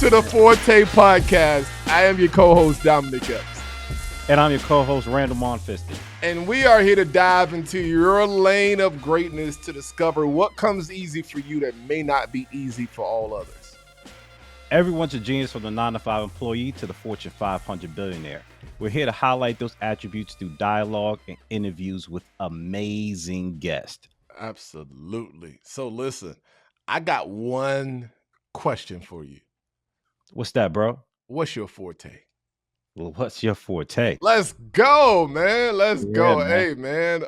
to the Forte Podcast. I am your co-host, Dominic Epps. And I'm your co-host, Randall Monfisty. And we are here to dive into your lane of greatness to discover what comes easy for you that may not be easy for all others. Everyone's a genius, from the 9-to-5 employee to the Fortune 500 billionaire. We're here to highlight those attributes through dialogue and interviews with amazing guests. Absolutely. So listen, I got one question for you. What's that, bro? What's your forte? Well, what's your forte? Let's go, man. Let's go. Man. Hey, man.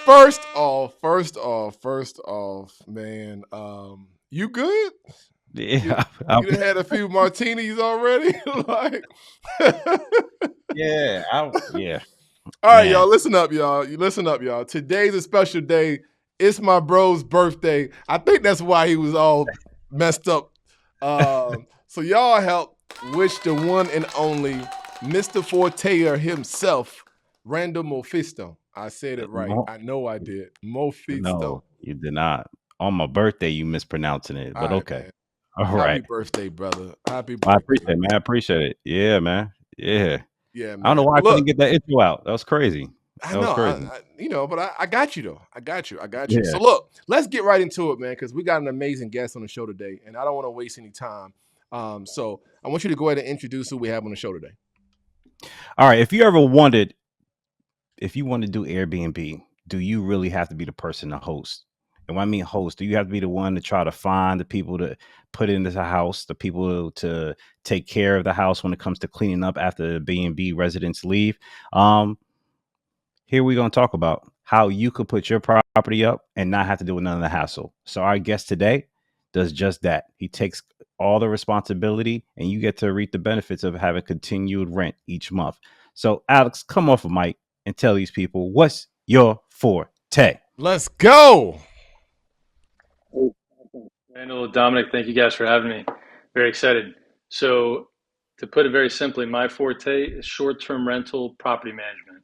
First off, man. You good? Yeah, You done had a few martinis already? yeah. All right, y'all. Listen up, y'all. Today's a special day. It's my bro's birthday. I think that's why he was all messed up. So y'all help wish the one and only Mr. Forte himself, Randall Mephisto. I said it right. I know I did. Mephisto. No, you did not. On my birthday, you mispronouncing it, but okay. Man. All right. Happy birthday, brother. Happy birthday. I appreciate it, man. I appreciate it. Yeah, man. Yeah. Yeah, man. I don't know why I couldn't get that intro out. That was crazy. I know, but I got you though. I got you. Yeah. So look, let's get right into it, man, because we got an amazing guest on the show today, and I don't want to waste any time. So I want you to go ahead and introduce who we have on the show today. All right. If you want to do Airbnb, do you really have to be the person to host? And when I mean host, do you have to be the one to try to find the people to put into the house, the people to take care of the house when it comes to cleaning up after the B&B residents leave? Here we're going to talk about how you could put your property up and not have to deal with none of the hassle. So our guest today does just that. He takes all the responsibility, and you get to reap the benefits of having continued rent each month. So Alex, come off a mic and tell these people, what's your forte? Let's go. Randall, Dominic, thank you guys for having me. Very excited. So to put it very simply, my forte is short-term rental property management.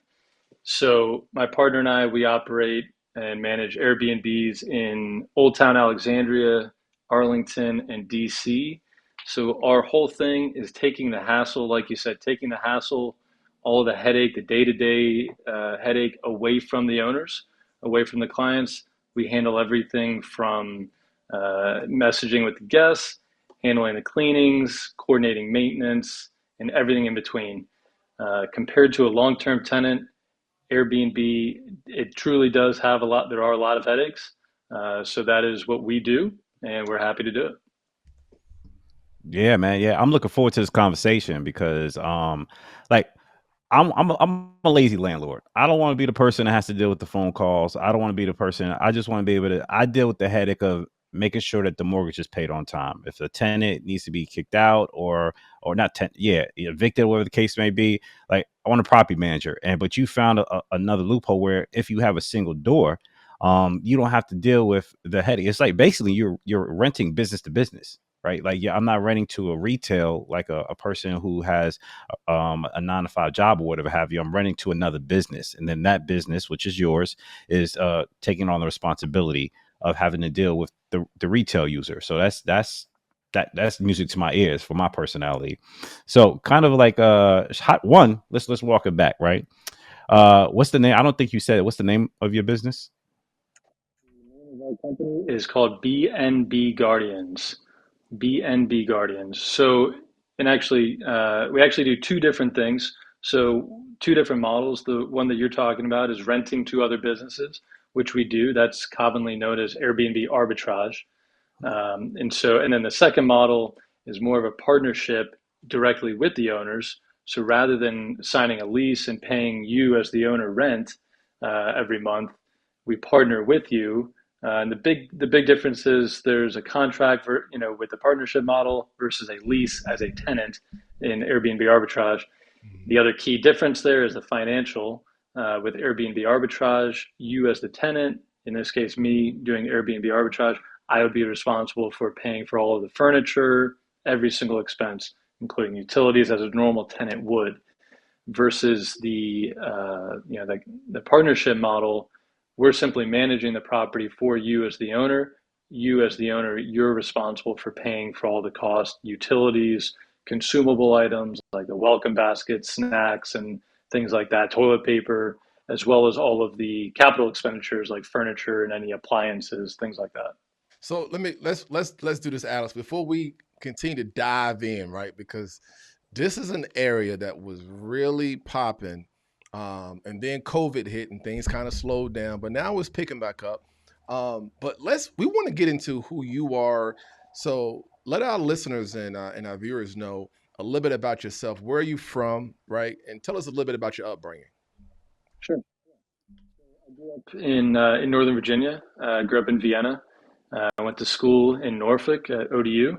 So my partner and I, we operate and manage Airbnbs in Old Town Alexandria, Arlington, and DC. So our whole thing is taking the hassle, like you said, all the headache, the day-to-day headache away from the owners, away from the clients. We handle everything from messaging with the guests, handling the cleanings, coordinating maintenance, and everything in between. Compared to a long-term tenant, Airbnb, it truly does have there are a lot of headaches. So that is what we do, and we're happy to do it. Yeah, man. Yeah, I'm looking forward to this conversation because, I'm a lazy landlord. I don't want to be the person that has to deal with the phone calls. I don't want to be the person. I just want to be able to. I deal with the headache of making sure that the mortgage is paid on time. If the tenant needs to be kicked out or not, evicted, whatever the case may be. Like, I want a property manager, but you found another loophole where if you have a single door, you don't have to deal with the headache. It's like basically you're renting business to business. Right. Like, yeah, I'm not renting to a retail, like a person who has a 9-to-5 job or whatever have you. I'm renting to another business. And then that business, which is yours, is taking on the responsibility of having to deal with the retail user. So that's music to my ears for my personality. So kind of like hot one. Let's walk it back. Right. What's the name? I don't think you said it. What's the name of your business? The name of our company is called BNB Guardians. BNB Guardians. So, and actually, we actually do two different things. So, two different models. The one that you're talking about is renting to other businesses, which we do. That's commonly known as Airbnb arbitrage. And then the second model is more of a partnership directly with the owners. So rather than signing a lease and paying you as the owner rent every month, we partner with you. And the big difference is there's a contract with the partnership model versus a lease as a tenant in Airbnb arbitrage. The other key difference there is the financial. With Airbnb arbitrage, you as the tenant, in this case me doing Airbnb arbitrage, I would be responsible for paying for all of the furniture, every single expense, including utilities as a normal tenant would. Versus the partnership model, we're simply managing the property for you as the owner. you as the owner, you're responsible for paying for all the cost, utilities, consumable items like a welcome basket, snacks, and things like that, toilet paper, as well as all of the capital expenditures like furniture and any appliances, things like that. So let's do this, Alex, before we continue to dive in, right? Because this is an area that was really popping, and then COVID hit and things kind of slowed down, but now it's picking back up. But we want to get into who you are. So let our listeners and our viewers know a little bit about yourself. Where are you from, right? And tell us a little bit about your upbringing. Sure. I grew up in Northern Virginia. I grew up in Vienna. I went to school in Norfolk at ODU.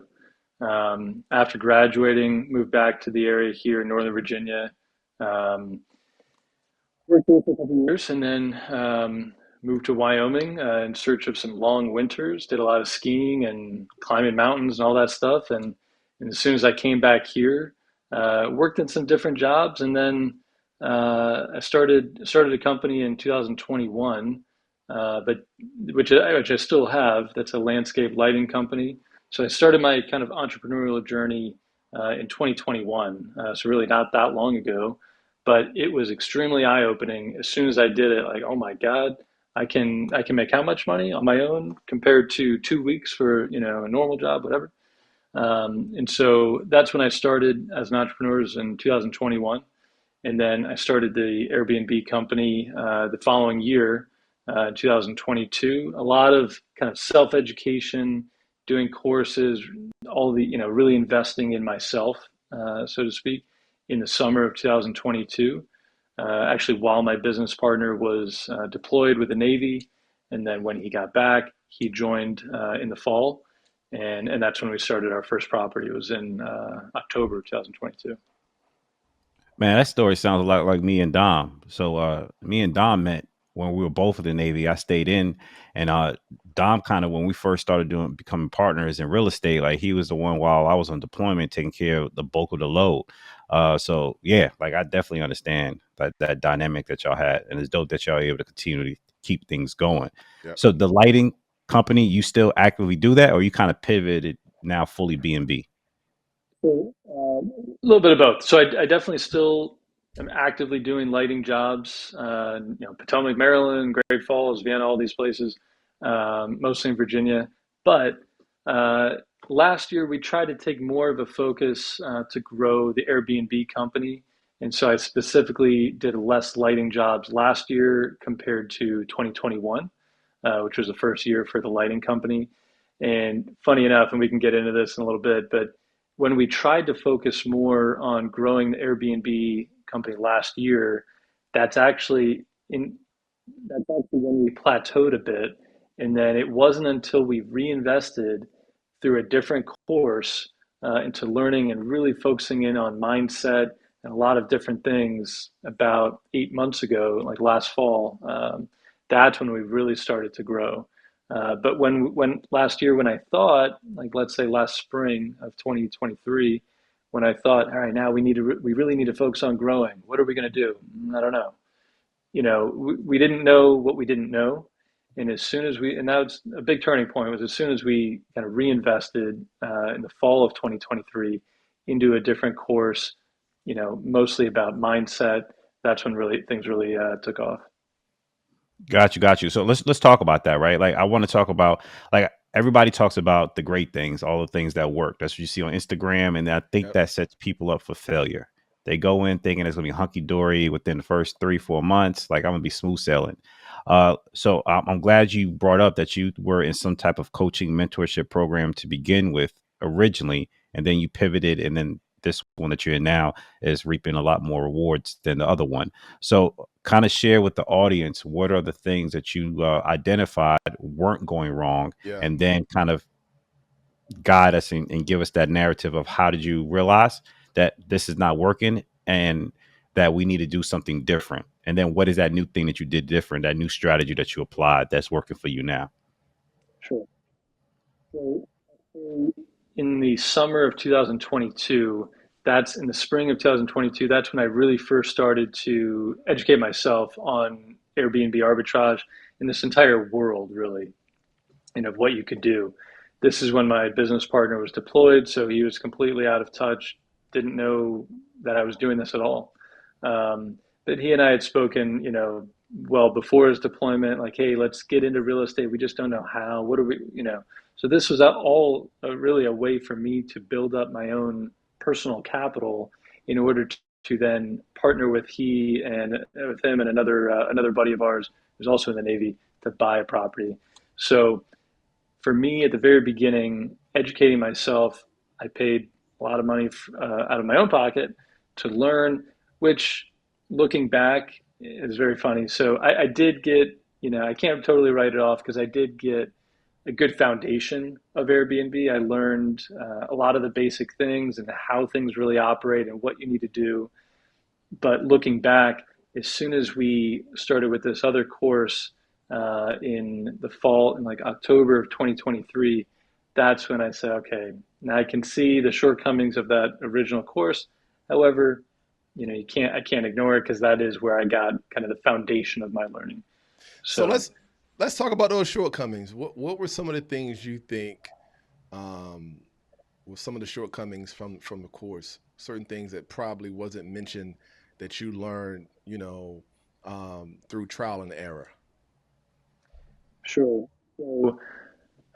After graduating, moved back to the area here in Northern Virginia. Worked there for a couple of years, and then moved to Wyoming in search of some long winters. Did a lot of skiing and climbing mountains and all that stuff. And as soon as I came back here, worked in some different jobs, and then I started a company in 2021, but which I still have. That's a landscape lighting company. So I started my kind of entrepreneurial journey in 2021. So really not that long ago, but it was extremely eye-opening. As soon as I did it, like, oh my God, I can make how much money on my own compared to 2 weeks for a normal job, whatever. And so that's when I started as an entrepreneur in 2021. And then I started the Airbnb company the following year, 2022. A lot of kind of self-education, doing courses, all the, really investing in myself, so to speak, in the summer of 2022. Actually, while my business partner was deployed with the Navy, and then when he got back, he joined in the fall, and that's when we started our first property. It was in October 2022. Man, that story sounds a lot like me and Dom. So me and Dom met when we were both in the Navy. I stayed in, and Dom kind of, when we first started becoming partners in real estate, like he was the one while I was on deployment taking care of the bulk of the load. So yeah, like I definitely understand that dynamic that y'all had, and it's dope that y'all are able to continue to keep things going. Yep. So the lighting company, you still actively do that, or you kind of pivoted now fully B&B? So, a little bit of both. So I definitely still am actively doing lighting jobs. Potomac, Maryland, Great Falls, Vienna, all these places, mostly in Virginia. But last year we tried to take more of a focus to grow the Airbnb company, and so I specifically did less lighting jobs last year compared to 2021, which was the first year for the lighting company. And funny enough, and we can get into this in a little bit, but when we tried to focus more on growing the Airbnb company last year, that's actually when we plateaued a bit. And then it wasn't until we reinvested through a different course into learning and really focusing in on mindset and a lot of different things about 8 months ago, like last fall. That's when we really started to grow. But when last year, when I thought, like, let's say last spring of 2023, when I thought, all right, now we really need to focus on growing. What are we going to do? I don't know. We didn't know what we didn't know. And and that was a big turning point, was as soon as we kind of reinvested in the fall of 2023 into a different course, mostly about mindset. That's when things really took off. Got you. So let's talk about that, right? Like I want to talk about, like, everybody talks about the great things, all the things that work. That's what you see on Instagram, and I think that sets people up for failure. They go in thinking it's gonna be hunky dory within the first 3-4 months. Like I'm gonna be smooth sailing. So I'm glad you brought up that you were in some type of coaching mentorship program to begin with originally, and then you pivoted, and then this one that you're in now is reaping a lot more rewards than the other one. So kind of share with the audience, what are the things that you identified weren't going wrong, and then kind of guide us and give us that narrative of how did you realize that this is not working and that we need to do something different. And then what is that new thing that you did different, that new strategy that you applied that's working for you now? Sure. So in the summer of 2022, that's in the spring of 2022, that's when I really first started to educate myself on Airbnb arbitrage in this entire world, really. and of what you could do. This is when my business partner was deployed, so he was completely out of touch, didn't know that I was doing this at all. But he and I had spoken, well before his deployment, like, hey, let's get into real estate. We just don't know how. What are we? So this was all really a way for me to build up my own personal capital in order to then partner with with him and another buddy of ours who's also in the Navy to buy a property. So for me, at the very beginning, educating myself, I paid a lot of money out of my own pocket to learn, which looking back is very funny. So I did get, I can't totally write it off because I did get a good foundation of Airbnb. I learned a lot of the basic things and how things really operate and what you need to do. But looking back, as soon as we started with this other course in the fall, in like October of 2023, that's when I said, okay, now I can see the shortcomings of that original course. However, I can't ignore it because that is where I got kind of the foundation of my learning. So let's talk about those shortcomings. What were some of the things you think were some of the shortcomings from the course? Certain things that probably wasn't mentioned that you learned, through trial and error. Sure. So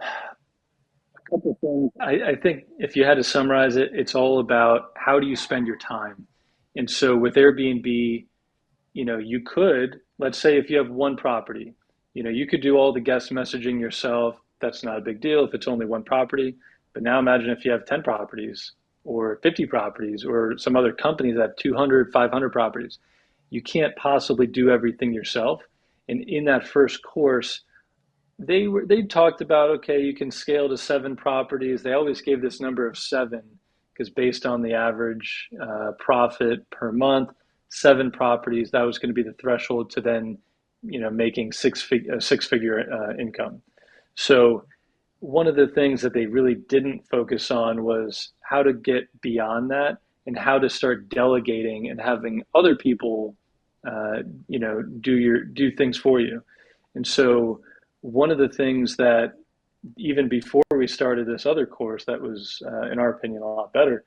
a couple of things. I think if you had to summarize it, it's all about how do you spend your time. And so with Airbnb, you could, let's say if you have one property, you could do all the guest messaging yourself. That's not a big deal if it's only one property. But now imagine if you have 10 properties or 50 properties or some other companies that have 200, 500 properties. You can't possibly do everything yourself. And in that first course, they talked about, okay, you can scale to 7 properties. They always gave this number of 7 because based on the average profit per month, 7 properties, that was going to be the threshold to then, making six-figure income. So one of the things that they really didn't focus on was how to get beyond that and how to start delegating and having other people, do things for you. And so one of the things that even before we started this other course that was, in our opinion, a lot better,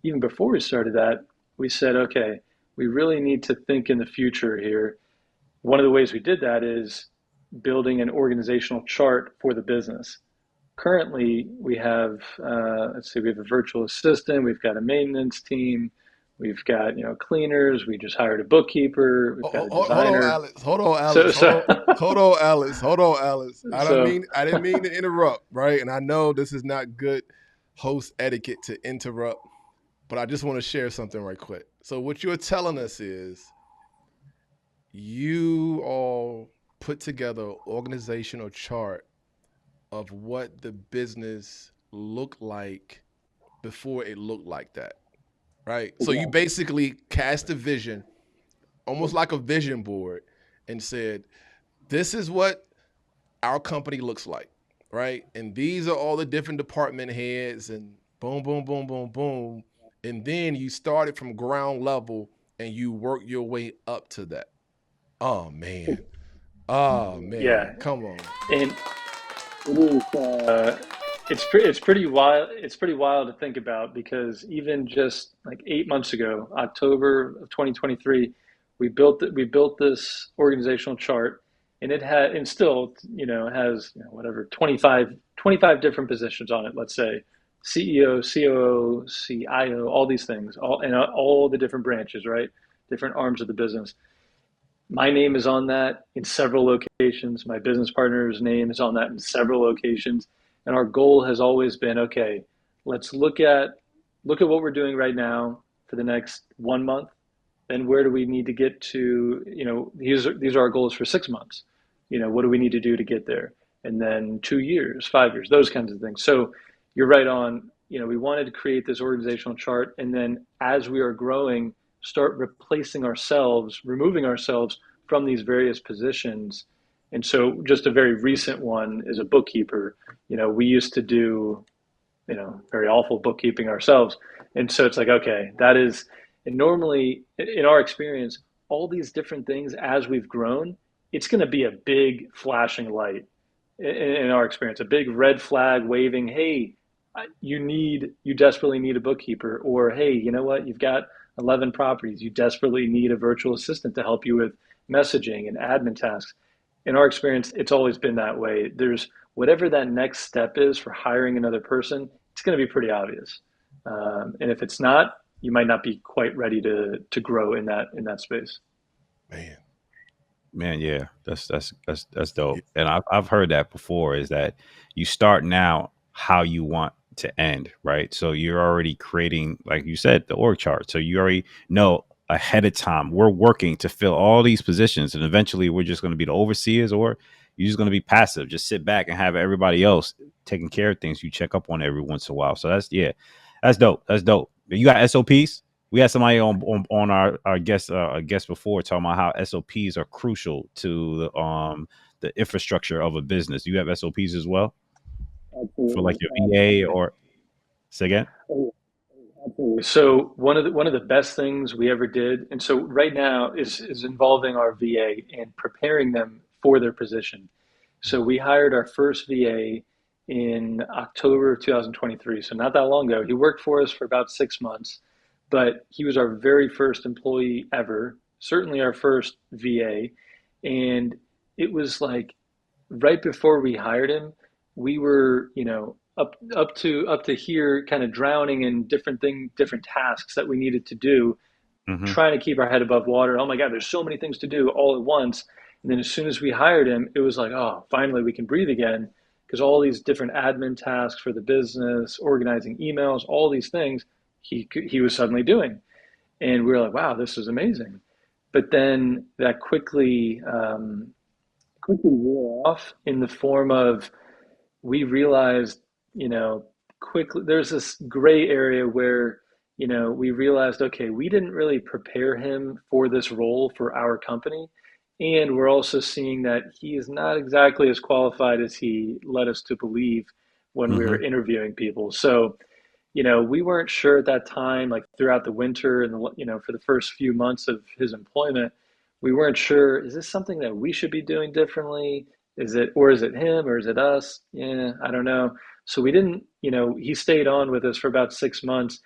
even before we started that, we said, okay, we really need to think in the future here. One of the ways we did that is building an organizational chart for the business. Currently, we have, we have a virtual assistant, we've got a maintenance team, we've got, cleaners, we just hired a bookkeeper, we've got a designer. Hold on, Alice. I didn't mean to interrupt, right? And I know this is not good host etiquette to interrupt, but I just want to share something right quick. So what you're telling us is you all put together an organizational chart of what the business looked like before it looked like that, right? So you basically cast a vision, almost like a vision board, and said, this is what our company looks like, right? And these are all the different department heads and boom, boom, boom, boom, boom. And then you started from ground level and you work your way up to that. Oh, man. Yeah. Come on. And it's pretty wild. It's pretty wild to think about because even just like 8 months ago, October of 2023, we built this organizational chart, and it had and still has whatever 25 different positions on it. Let's say CEO, COO, CIO, all these things, all the different branches, right? Different arms of the business. My name is on that in several locations. My business partner's name is on that in several locations. And our goal has always been, okay, let's look at what we're doing right now for the next 1 month. Then where do we need to get to? These are our goals for 6 months. What do we need to do to get there? And then 2 years, 5 years, those kinds of things. So you're right on. We wanted to create this organizational chart. And then as we are growing, start removing ourselves from these various positions. And so just a very recent one is a bookkeeper. We used to do, very awful bookkeeping ourselves. And so it's like, okay, and normally in our experience, all these different things as we've grown, it's going to be a big flashing light. in our experience, a big red flag waving, hey, you desperately need a bookkeeper, or hey, you know what, you've got 11 properties, you desperately need a virtual assistant to help you with messaging and admin tasks. In our experience, it's always been that way. There's whatever that next step is for hiring another person, it's going to be pretty obvious. And if it's not, you might not be quite ready to grow in that space. Man. Man, yeah, that's dope. And I've heard that before. Is that you start now how you want to end, right? So you're already creating, like you said, the org chart. So you already know ahead of time we're working to fill all these positions, and eventually we're just going to be the overseers, or you're just going to be passive, just sit back and have everybody else taking care of things. You check up on every once in a while. So that's dope. That's dope. You got SOPs? We had somebody on our guest before talking about how SOPs are crucial to the infrastructure of a business. Do you have SOPs as well for like your VA or say again? Absolutely. So one of the best things we ever did, and so right now is involving our VA and preparing them for their position. So we hired our first VA in October of 2023. So not that long ago. He worked for us for about 6 months, but he was our very first employee ever, certainly our first VA. And it was like right before we hired him, we were, up to here, kind of drowning in different tasks that we needed to do, Mm-hmm. trying to keep our head above water. Oh my God, there's so many things to do all at once. And then as soon as we hired him, it was like, oh, finally we can breathe again, because all these different admin tasks for the business, organizing emails, all these things, he was suddenly doing, and we were like, wow, this is amazing. But then that quickly wore off in the form of we realized, quickly there's this gray area where, we realized, okay, we didn't really prepare him for this role for our company. And we're also seeing that he is not exactly as qualified as he led us to believe when we Mm-hmm. were interviewing people. So, we weren't sure at that time, like throughout the winter and for the first few months of his employment, we weren't sure, is this something that we should be doing differently? Is it him or is it us? Yeah, I don't know. So we didn't, he stayed on with us for about 6 months.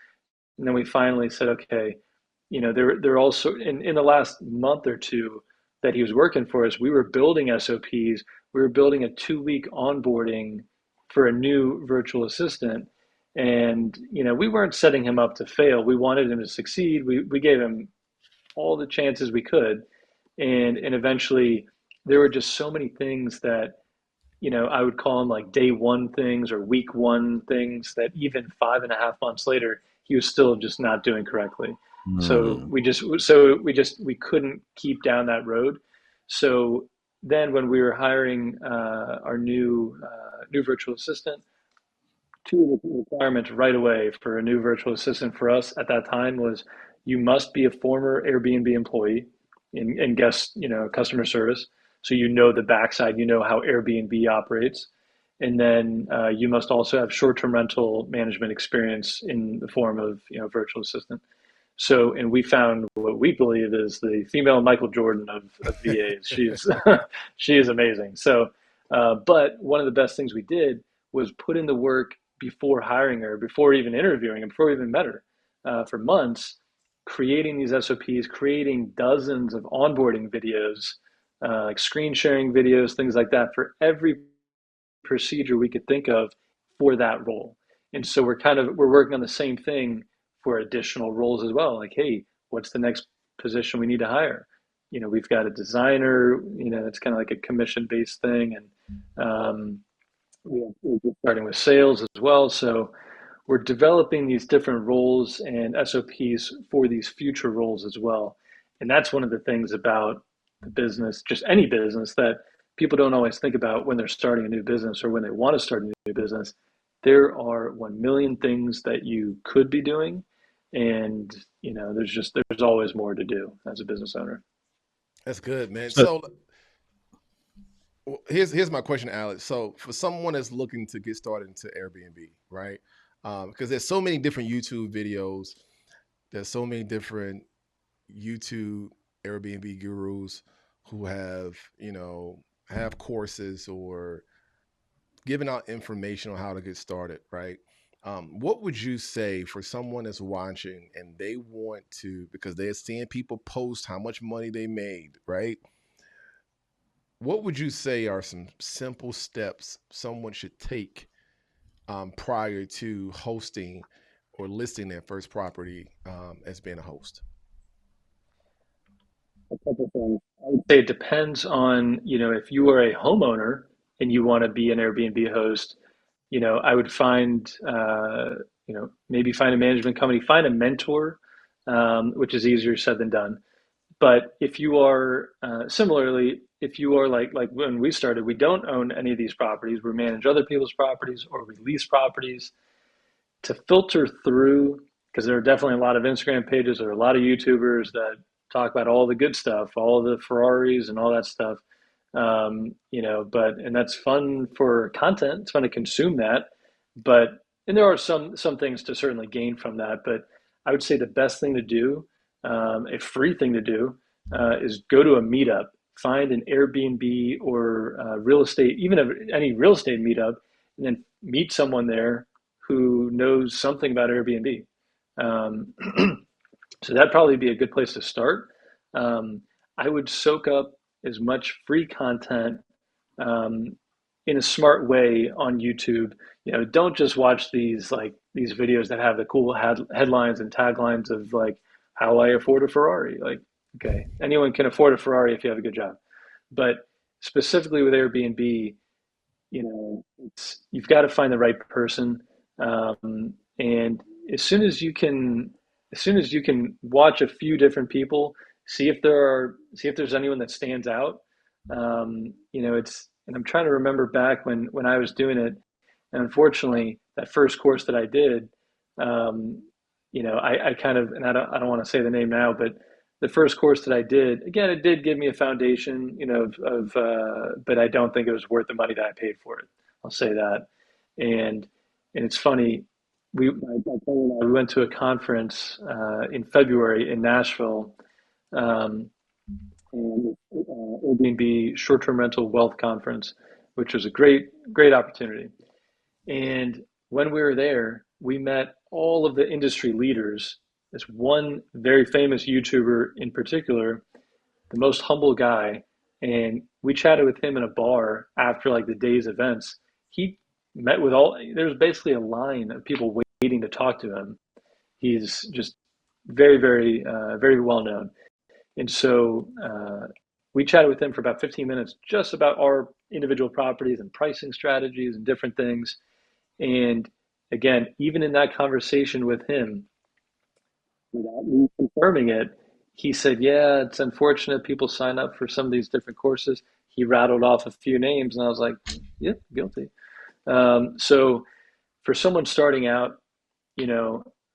And then we finally said, okay, there are also in the last month or two that he was working for us, we were building SOPs. We were building a 2-week onboarding for a new virtual assistant. And, we weren't setting him up to fail. We wanted him to succeed. We gave him all the chances we could. And eventually there were just so many things that, I would call them like day one things or week one things that even 5.5 months later, he was still just not doing correctly. So Mm. we couldn't keep down that road. So then when we were hiring our new virtual assistant, two of the requirements right away for a new virtual assistant for us at that time was you must be a former Airbnb employee in guest, customer service. So the backside, how Airbnb operates. And then you must also have short-term rental management experience in the form of, virtual assistant. So, and we found what we believe is the female Michael Jordan of VAs. She is amazing. So, but one of the best things we did was put in the work before hiring her, before even interviewing her, before we even met her, for months, creating these SOPs, creating dozens of onboarding videos, like screen sharing videos, things like that, for every procedure we could think of for that role. And so we're working on the same thing for additional roles as well. Like, hey, what's the next position we need to hire? We've got a designer. It's kind of like a commission based thing, and we're starting with sales as well. So we're developing these different roles and SOPs for these future roles as well. And that's one of the things about the business, just any business, that people don't always think about when they're starting a new business or when they want to start a new business. There are 1 million things that you could be doing. And, there's always more to do as a business owner. That's good, man. So So here's my question, Alex. So for someone that's looking to get started into Airbnb, right? Because there's so many different YouTube videos, there's so many different YouTube Airbnb gurus who have courses or giving out information on how to get started, right? What would you say for someone that's watching and they want to, because they're seeing people post how much money they made, right? What would you say are some simple steps someone should take prior to hosting or listing their first property as being a host? A couple things. I would say it depends on, if you are a homeowner and you want to be an Airbnb host, I would find, maybe find a management company, find a mentor, which is easier said than done. But if you are similarly, if you are like when we started, we don't own any of these properties. We manage other people's properties or we lease properties. To filter through, because there are definitely a lot of Instagram pages, there are a lot of YouTubers that talk about all the good stuff, all the Ferraris and all that stuff. And that's fun for content. It's fun to consume that, but and there are some things to certainly gain from that. But I would say the best thing to do, a free thing to do, is go to a meetup, find an Airbnb or real estate, even any real estate meetup, and then meet someone there who knows something about Airbnb. Um, so that'd probably be a good place to start. I would soak up as much free content um, in a smart way on YouTube. Don't just watch these videos that have the cool headlines and taglines of like how I afford a Ferrari. Like, okay, anyone can afford a Ferrari if you have a good job. But specifically with Airbnb, you've got to find the right person, and as soon as you can watch a few different people, see if there's anyone that stands out. And I'm trying to remember back when I was doing it, and unfortunately, that first course that I did, I kind of, and I don't want to say the name now, but the first course that I did, again, it did give me a foundation, but I don't think it was worth the money that I paid for it. I'll say that. And it's funny, we went to a conference in February in Nashville, um, and Airbnb short-term rental wealth conference, which was a great opportunity. And when we were there, we met all of the industry leaders. This one very famous YouTuber in particular, the most humble guy, and we chatted with him in a bar after like the day's events. He met with there was basically a line of people waiting to talk to him. He's just very well known. And so we chatted with him for about 15 minutes just about our individual properties and pricing strategies and different things. And again, even in that conversation with him, without me confirming it, he said, "Yeah, it's unfortunate people sign up for some of these different courses." He rattled off a few names, and I was like, "Yeah, guilty." So for someone starting out,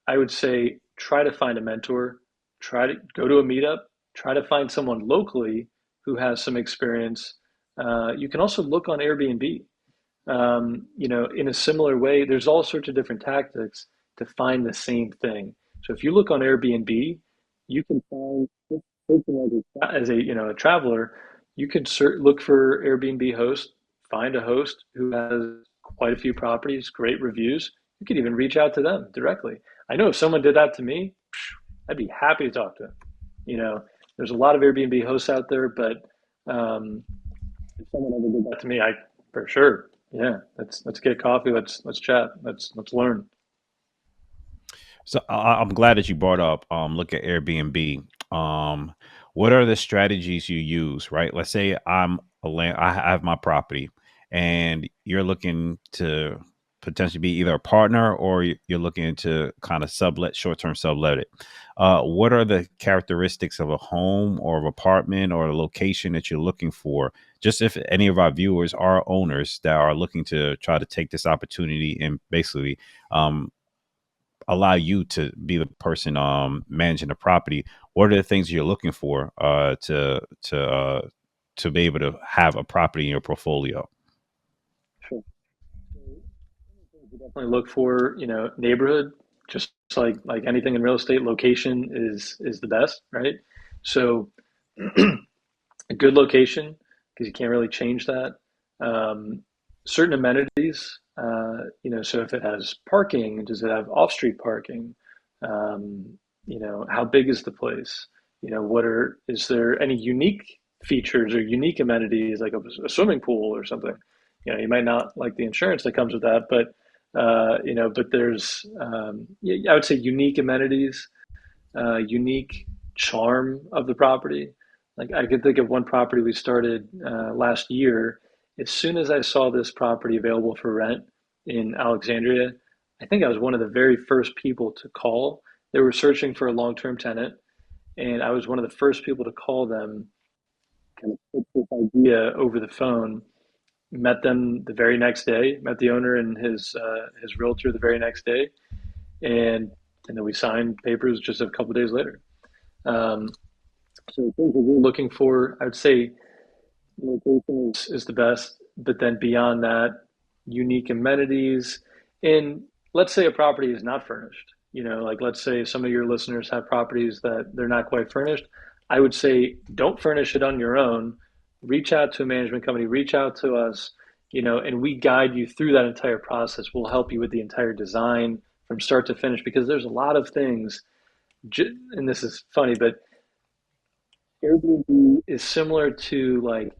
I would say try to find a mentor, try to go to a meetup, try to find someone locally who has some experience. You can also look on Airbnb. In a similar way, there's all sorts of different tactics to find the same thing. So if you look on Airbnb, you can find as a traveler, you can look for Airbnb host, find a host who has quite a few properties, great reviews. You could even reach out to them directly. I know if someone did that to me, I'd be happy to talk to them. There's a lot of Airbnb hosts out there, but if someone ever did that to me, I for sure, yeah, let's get coffee, let's chat, let's learn. So I'm glad that you brought up look at Airbnb. What are the strategies you use, right? Let's say I have my property and you're looking to potentially be either a partner or you're looking to kind of short-term sublet it. What are the characteristics of a home or of apartment or a location that you're looking for? Just if any of our viewers are owners that are looking to try to take this opportunity and basically allow you to be the person managing the property, what are the things you're looking for to be able to have a property in your portfolio? Sure. Definitely look for, neighborhood, just like anything in real estate, location is the best, right? So a good location, because you can't really change that. certain amenities. So if it has parking, does it have off-street parking? How big is the place? Is there any unique features or unique amenities like a swimming pool or something? You might not like the insurance that comes with that, but there's, I would say unique amenities, unique charm of the property. Like I could think of one property we started last year. As soon as I saw this property available for rent in Alexandria, I think I was one of the very first people to call. They were searching for a long-term tenant, and I was one of the first people to call them, kind of put this idea over the phone. Met them the very next day. Met the owner and his realtor the very next day, and then we signed papers just a couple of days later. Um, so things that we're looking for, I would say location is the best, but then beyond that, unique amenities. And let's say a property is not furnished. Like let's say some of your listeners have properties that they're not quite furnished. I would say don't furnish it on your own. Reach out to a management company, reach out to us, and we guide you through that entire process. We'll help you with the entire design from start to finish because there's a lot of things. And this is funny, but Airbnb is similar to like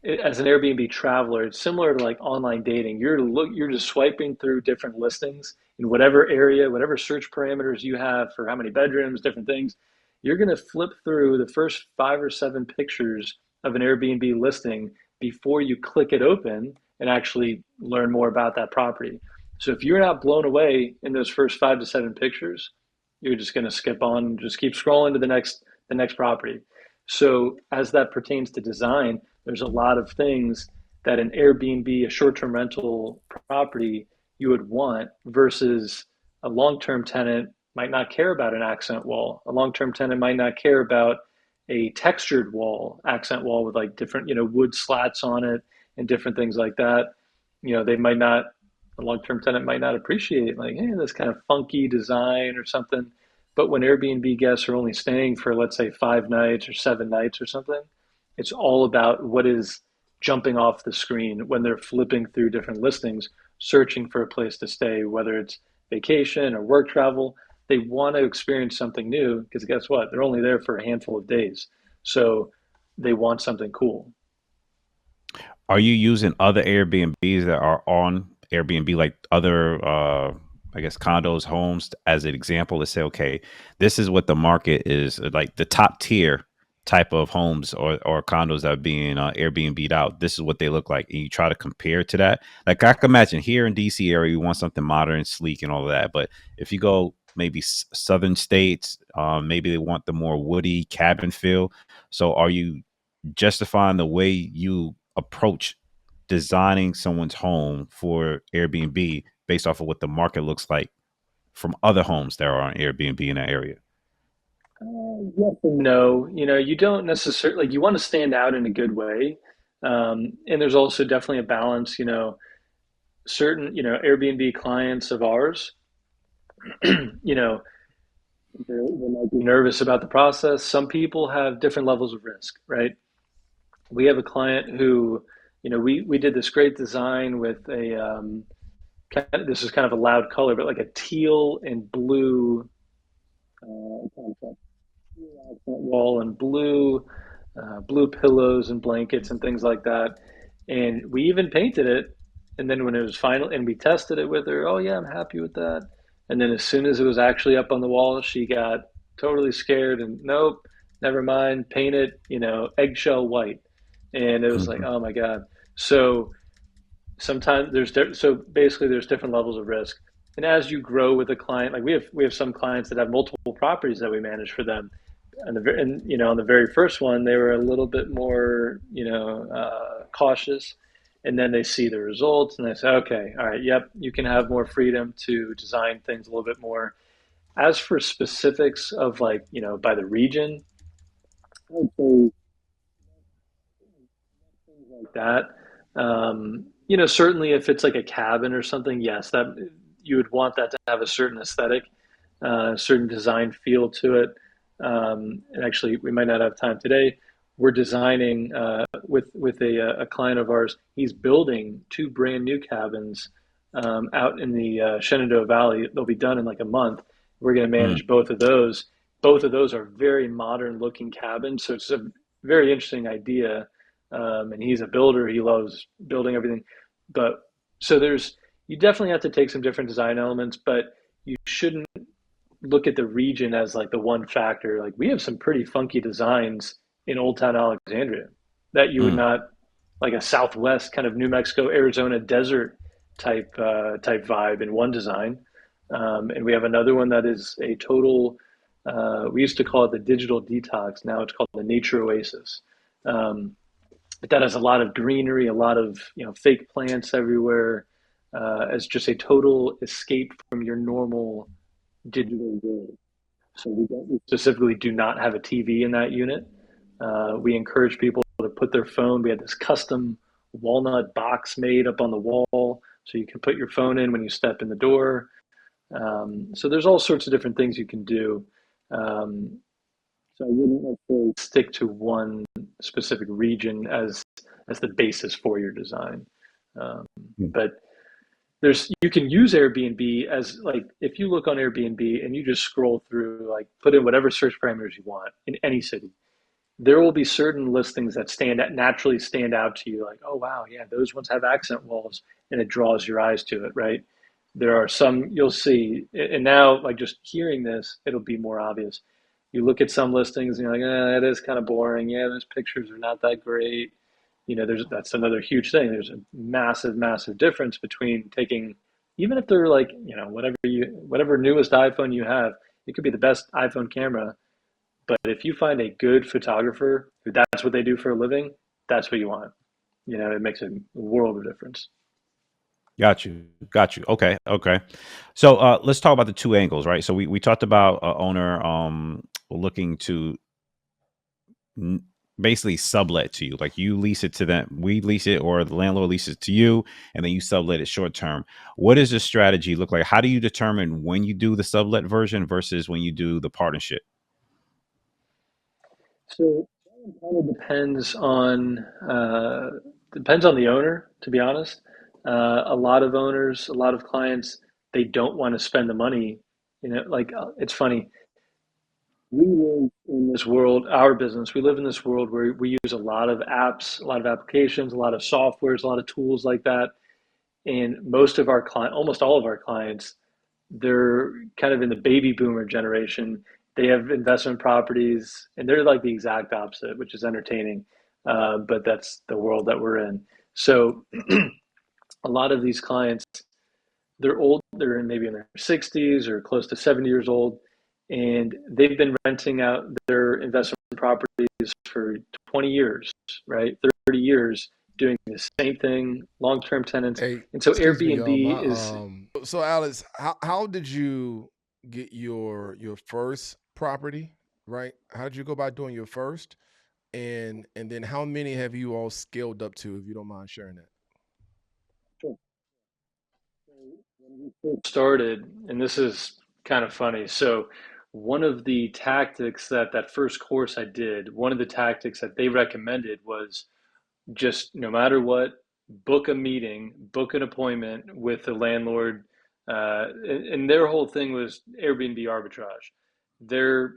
as an Airbnb traveler, it's similar to like online dating. You're just swiping through different listings in whatever area, whatever search parameters you have for how many bedrooms, different things. You're going to flip through the first 5 or 7 pictures of an Airbnb listing before you click it open and actually learn more about that property. So if you're not blown away in those first 5 to 7 pictures, you're just going to skip on and just keep scrolling to the next property. So as that pertains to design, there's a lot of things that an Airbnb, a short-term rental property, you would want versus a long-term tenant might not care about an accent wall. A long-term tenant might not care about a textured wall, accent wall with like different, wood slats on it and different things like that. They might not, a long-term tenant might not appreciate like, hey, this kind of funky design or something. But when Airbnb guests are only staying for, let's say, 5 nights or 7 nights or something, it's all about what is jumping off the screen when they're flipping through different listings, searching for a place to stay, whether it's vacation or work travel. They want to experience something new because guess what? They're only there for a handful of days. So they want something cool. Are you using other Airbnbs that are on Airbnb, like other, I guess, condos, homes, as an example to say, okay, this is what the market is like, the top tier type of homes or condos that are being Airbnb'd out. This is what they look like. And you try to compare to that. Like I can imagine here in DC area, you want something modern, sleek and all of that. But if you go maybe southern states, maybe they want the more woody cabin feel. So are you justifying the way you approach designing someone's home for Airbnb based off of what the market looks like from other homes that are on Airbnb in that area? Yes and no. You don't necessarily, like, you want to stand out in a good way. And there's also definitely a balance, certain, Airbnb clients of ours, you know, they might be nervous about the process. Some people have different levels of risk, right? We have a client who, we did this great design with this is kind of a loud color, but like a teal and blue concept, wall and blue pillows and blankets and things like that. And we even painted it. And then when it was final, and we tested it with her, oh yeah, I'm happy with that. And then as soon as it was actually up on the wall, she got totally scared and nope, never mind, paint it, eggshell white. And it was like, Mhm. oh my God. So sometimes so basically there's different levels of risk. And as you grow with a client, like we have some clients that have multiple properties that we manage for them. And on the very first one, they were a little bit more, cautious, and then they see the results and they say, okay, all right, yep, you can have more freedom to design things a little bit more. As for specifics of like, by the region, I would say things like that. Certainly if it's like a cabin or something, yes, that you would want that to have a certain aesthetic, certain design feel to it. And actually, we might not have time today, we're designing with a client of ours. He's building two brand new cabins out in the Shenandoah Valley. They'll be done in like a month. We're going to Mm. manage both of those. Both of those are very modern looking cabins, so it's a very interesting idea. And he's a builder; he loves building everything. But so there's you definitely have to take some different design elements, but you shouldn't look at the region as like the one factor. Like we have some pretty funky designs in Old Town Alexandria that you would Mm. not like a Southwest kind of New Mexico, Arizona desert type vibe in one design. And we have another one that is a total. We used to call it the digital detox. Now it's called the nature oasis. Um, but that has a lot of greenery, a lot of fake plants everywhere, as just a total escape from your normal digital world. So we specifically do not have a TV in that unit. We encourage people to put their phone. We had this custom walnut box made up on the wall, so you can put your phone in when you step in the door. So there's all sorts of different things you can do. So I wouldn't necessarily stick to one specific region as the basis for your design. Mm. But you can use Airbnb as like if you look on Airbnb and you just scroll through like put in whatever search parameters you want in any city, there will be certain listings that naturally stand out to you like, oh wow, yeah, those ones have accent walls and it draws your eyes to it, right? There are some you'll see, and now like just hearing this, it'll be more obvious. You look at some listings and you're like, that is kind of boring. Yeah, those pictures are not that great. That's another huge thing. There's a massive, massive difference between taking, even if they're like, whatever newest iPhone you have, it could be the best iPhone camera, but if you find a good photographer who that's what they do for a living, that's what you want. It makes a world of difference. Got you. Got you. Okay. Okay. So let's talk about the two angles, right? So we talked about owner looking to n- basically sublet to you. Like you lease it to them, we lease it, or the landlord leases it to you, and then you sublet it short term. What does the strategy look like? How do you determine when you do the sublet version versus when you do the partnership? So it kind of depends on the owner, to be honest. A lot of owners, a lot of clients, they don't want to spend the money. Like it's funny. We live in this world, our business, we live in this world where we use a lot of apps, a lot of applications, a lot of softwares, a lot of tools like that. And most of our almost all of our clients, they're kind of in the baby boomer generation. They have investment properties, and they're like the exact opposite, which is entertaining. But that's the world that we're in. So a lot of these clients, they're old. They're maybe in their 60s or close to 70 years old, and they've been renting out their investment properties for 20 years, right? 30 years doing the same thing, long-term tenants. Hey, And so excuse me, y'all. Airbnb is So Alex, how did you get your first property? Right? How did you go about doing your first? And then how many have you all scaled up to, if you don't mind sharing that? started, and this is kind of funny. So, one of the tactics that first course I did, one of the tactics that they recommended was just no matter what, book a meeting, book an appointment with the landlord. And their whole thing was Airbnb arbitrage. They're,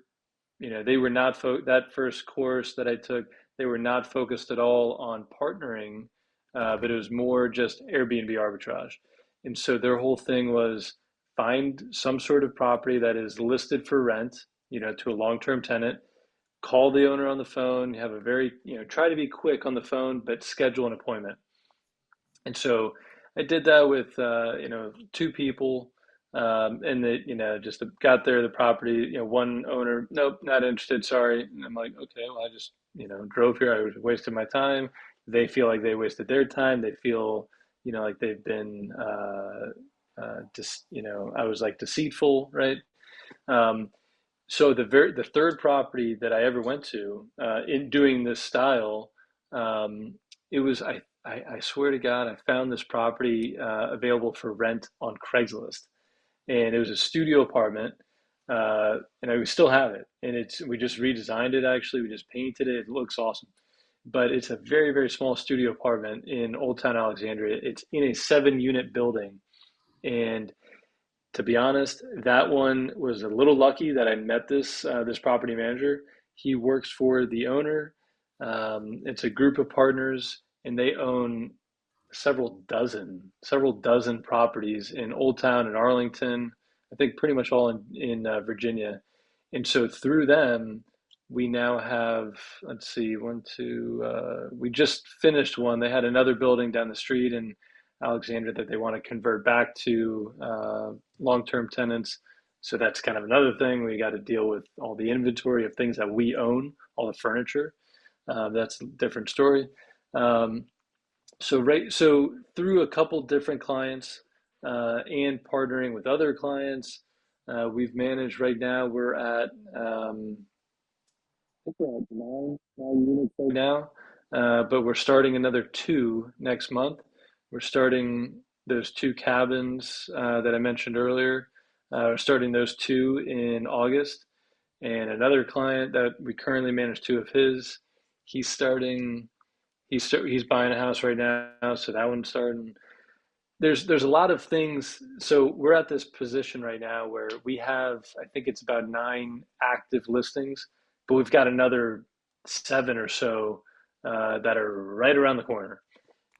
they were not that first course that I took. They were not focused at all on partnering, but it was more just Airbnb arbitrage. And so their whole thing was find some sort of property that is listed for rent, to a long-term tenant, call the owner on the phone, have a very, try to be quick on the phone, but schedule an appointment. And so I did that with, two people. And just got there, the property, one owner, nope, not interested, sorry. And I'm like, okay, well, I just, drove here. I was wasting my time. They feel like they wasted their time. They feel, like they've been, I was like deceitful, right? Um, so the third property that I ever went to in doing this style, um, it was I swear to God, I found this property available for rent on Craigslist, and it was a studio apartment. and we still have it. And we just redesigned it. Actually, we just painted it. It looks awesome. But it's a very, very small studio apartment in Old Town Alexandria. It's in a 7-unit building, and to be honest, that one was a little lucky that I met this property manager. He works for the owner. It's a group of partners, and they own several dozen properties in Old Town and Arlington. I think pretty much all in Virginia. And so through them, we now have, let's see, one, two, we just finished one. They had another building down the street in Alexandria that they want to convert back to long-term tenants. So that's kind of another thing. We got to deal with all the inventory of things that we own, all the furniture. That's a different story. So through a couple different clients and partnering with other clients, we've managed right now. We're at I think we're at nine units right now, but we're starting another 2 next month. We're starting those 2 cabins that I mentioned earlier. We're starting those 2 in August, and another client that we currently manage 2 of his. He's starting. He's buying a house right now, so that one's starting. There's a lot of things. So we're at this position right now where we have, I think it's about 9 active listings, but we've got another 7 or so that are right around the corner.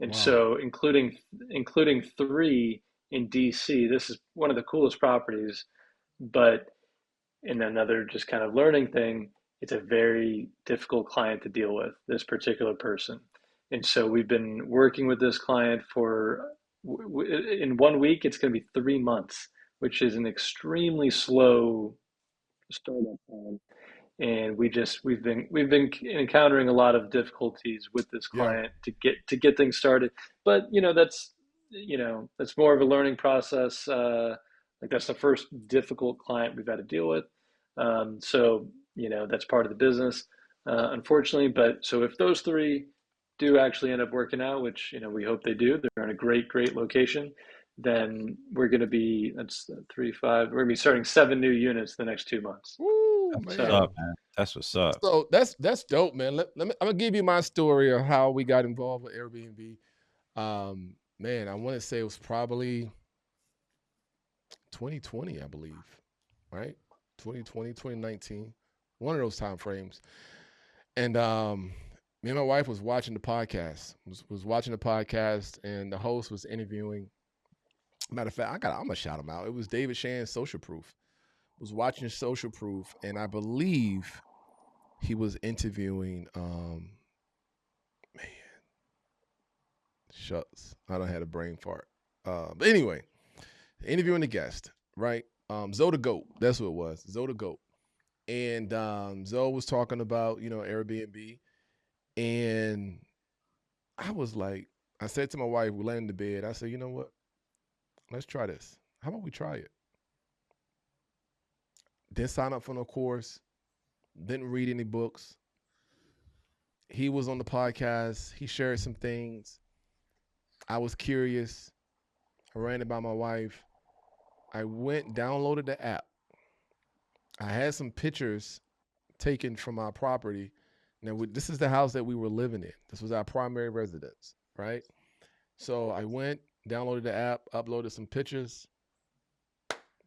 And Wow. so including 3 in DC. This is one of the coolest properties, but in another just kind of learning thing, it's a very difficult client to deal with, this particular person. And so we've been working with this client for, in 1 week, it's going to be 3 months, which is an extremely slow startup time. And we've been encountering a lot of difficulties with this Yeah. client to get things started. But that's more of a learning process. Like that's the first difficult client we've had to deal with. So that's part of the business, unfortunately. But so if those 3 do actually end up working out, which we hope they do, they're in a great location. Then we're going to be that's 3, 5. We're going to be starting 7 new units the next 2 months. Woo, That's what's man. up, man. That's what's up. So that's dope, man. Let me, I'm gonna give you my story of how we got involved with Airbnb. Man, I want to say it was probably 2020, I believe, right? 2020, 2019, one of those time frames. And me and my wife was watching the podcast. Was watching the podcast, and the host was interviewing. Matter of fact, I'm gonna shout him out. It was David Shan's Social Proof. Was watching Social Proof, and I believe he was interviewing. Man, shucks, I don't had a brain fart. But anyway, interviewing the guest, right? Zoe the Goat. That's what it was. Zoe the Goat. And Zoe was talking about Airbnb, and I was like, I said to my wife, we laying in the bed. I said, you know what? Let's try this. How about we try it? Didn't sign up for no course. Didn't read any books. He was on the podcast. He shared some things. I was curious. I ran it by my wife. I went, downloaded the app. I had some pictures taken from our property. Now, this is the house that we were living in. This was our primary residence, right? So I went, downloaded the app, uploaded some pictures,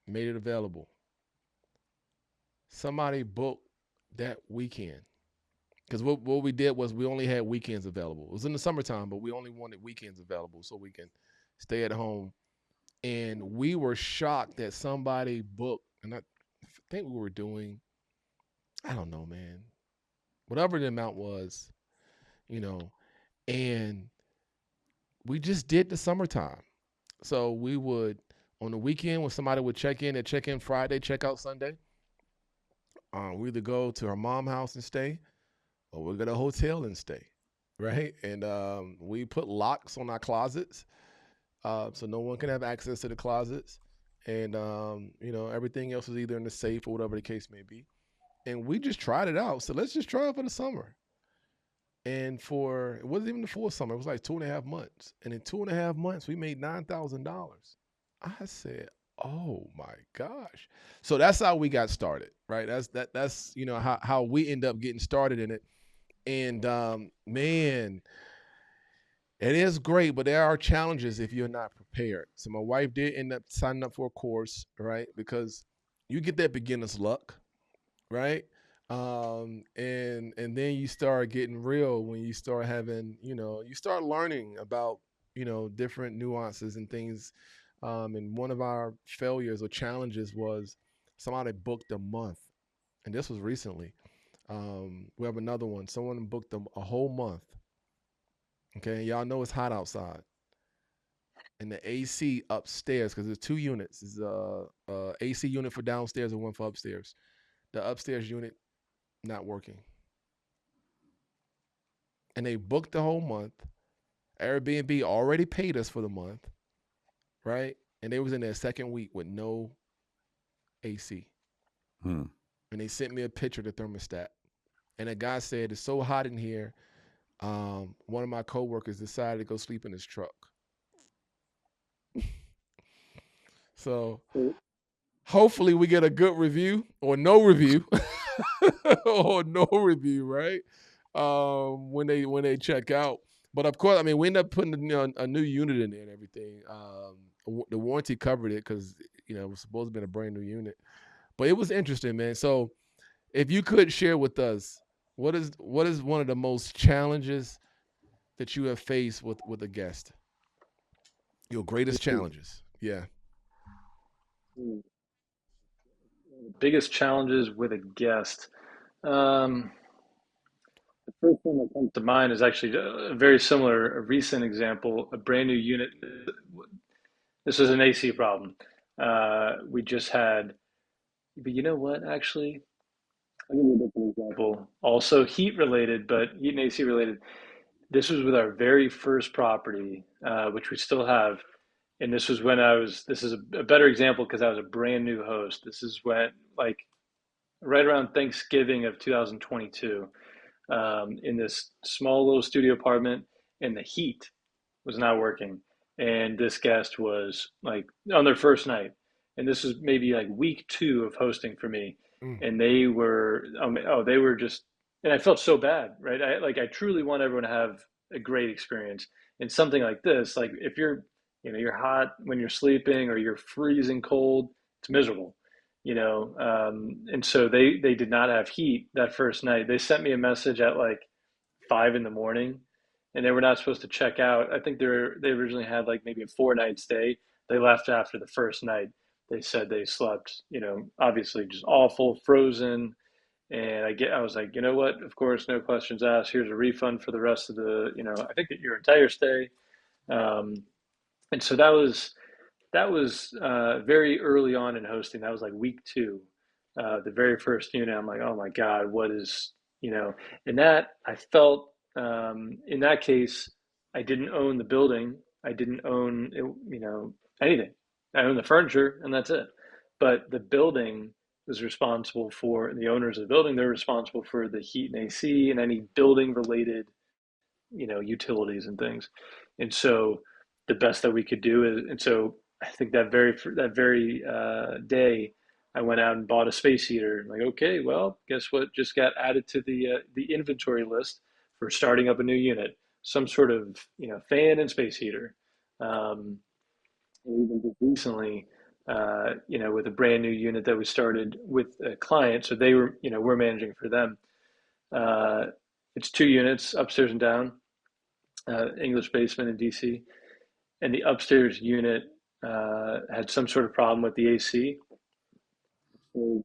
made it available. Somebody booked that weekend. Because what we did was we only had weekends available. It was in the summertime, but we only wanted weekends available so we can stay at home. And we were shocked that somebody booked, and I think we were doing, I don't know, man, whatever the amount was, and we just did the summertime. So we would, on the weekend, when somebody would check in Friday, check out Sunday. We either go to her mom's house and stay, or we go to a hotel and stay, right? And we put locks on our closets, so no one can have access to the closets. And everything else is either in the safe or whatever the case may be. And we just tried it out. So let's just try it for the summer. And it wasn't even the full summer. It was like 2.5 months. And in 2.5 months, we made $9,000. I said, Oh my gosh. So that's how we got started, right? That's how we end up getting started in it. And man, it is great, but there are challenges if you're not prepared. So my wife did end up signing up for a course, right? Because you get that beginner's luck, right? And then you start getting real when you start having, you start learning about, different nuances and things. And one of our failures or challenges was somebody booked a month, and this was recently. We have another one. Someone booked a whole month. Okay, y'all know it's hot outside, and the AC upstairs, because there's two units. There's a AC unit for downstairs and one for upstairs. The upstairs unit not working, and they booked the whole month. Airbnb already paid us for the month, right? And they was in their second week with no AC. Hmm. And they sent me a picture of the thermostat. And a guy said, it's so hot in here. One of my coworkers decided to go sleep in his truck. So hopefully we get a good review or no review. Or no review, right? When they check out. But of course, I mean, we end up putting a new unit in there and everything. The warranty covered it because it was supposed to be a brand new unit. But it was interesting, man. So if you could share with us, what is one of the most challenges that you have faced with a guest? Your greatest challenges. Yeah. Biggest challenges with a guest. The first one that comes to mind is actually a very similar, a recent example, a brand new unit. This is an AC problem. We just had, but you know what, actually? I'll give you a different example. Also heat related, but heat and AC related. This was with our very first property, which we still have. And this was when this is a better example because I was a brand new host. This is when, like, right around Thanksgiving of 2022, in this small little studio apartment, and the heat was not working. And this guest was like on their first night. And this was maybe like week two of hosting for me. Mm. And they were just, and I felt so bad, right? I truly want everyone to have a great experience. And something like this, like if you're hot when you're sleeping or you're freezing cold, it's miserable, and so they did not have heat that first night. They sent me a message at like 5 in the morning, and they were not supposed to check out. I think they originally had like maybe a 4 night stay. They left after the first night. They said they slept, obviously just awful, frozen. And I was like, you know what? Of course, no questions asked. Here's a refund for the rest of I think that your entire stay. Um, and so that was very early on in hosting. That was like week two, the very first unit. I'm like, oh my God, what is, and that I felt, in that case, I didn't own the building. I didn't own, anything. I owned the furniture and that's it. But the building was responsible for, the owners of the building, they're responsible for the heat and AC and any building related, utilities and things. And so the best that we could do is, and so I think that very day, I went out and bought a space heater. I'm like, okay, well, guess what? Just got added to the inventory list for starting up a new unit. Some sort of fan and space heater. And even just recently, with a brand new unit that we started with a client, so they were we're managing for them. Uh, it's 2 units, upstairs and down, English basement in DC, and the upstairs unit had some sort of problem with the AC. So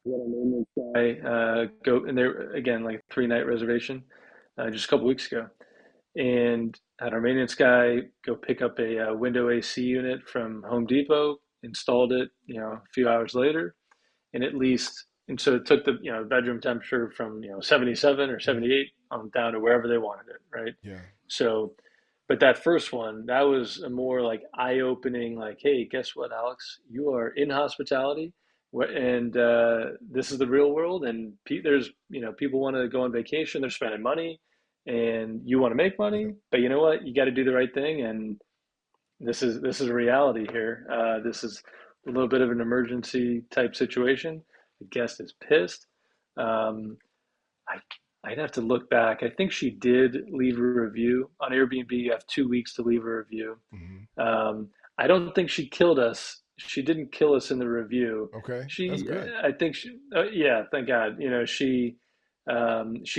we had a maintenance guy go, and there again, like 3 night reservation, just a couple weeks ago, and had our maintenance guy go pick up a window AC unit from Home Depot, installed it, a few hours later, and and so it took the bedroom temperature from 77 or 78 on down to wherever they wanted it, right? Yeah. So, but that first one, that was a more like eye-opening, like, hey, guess what, Alex? You are in hospitality, and this is the real world. And there's, people want to go on vacation, they're spending money, and you want to make Yeah. money, but you know what? You got to do the right thing. And this is a reality here. This is a little bit of an emergency type situation. The guest is pissed. Um, I I'd have to look back. I think she did leave a review on Airbnb. You have 2 weeks to leave a review. Hmm. I don't think she killed us. She didn't kill us in the review. Okay, that's She, good. I think she, yeah, thank God. She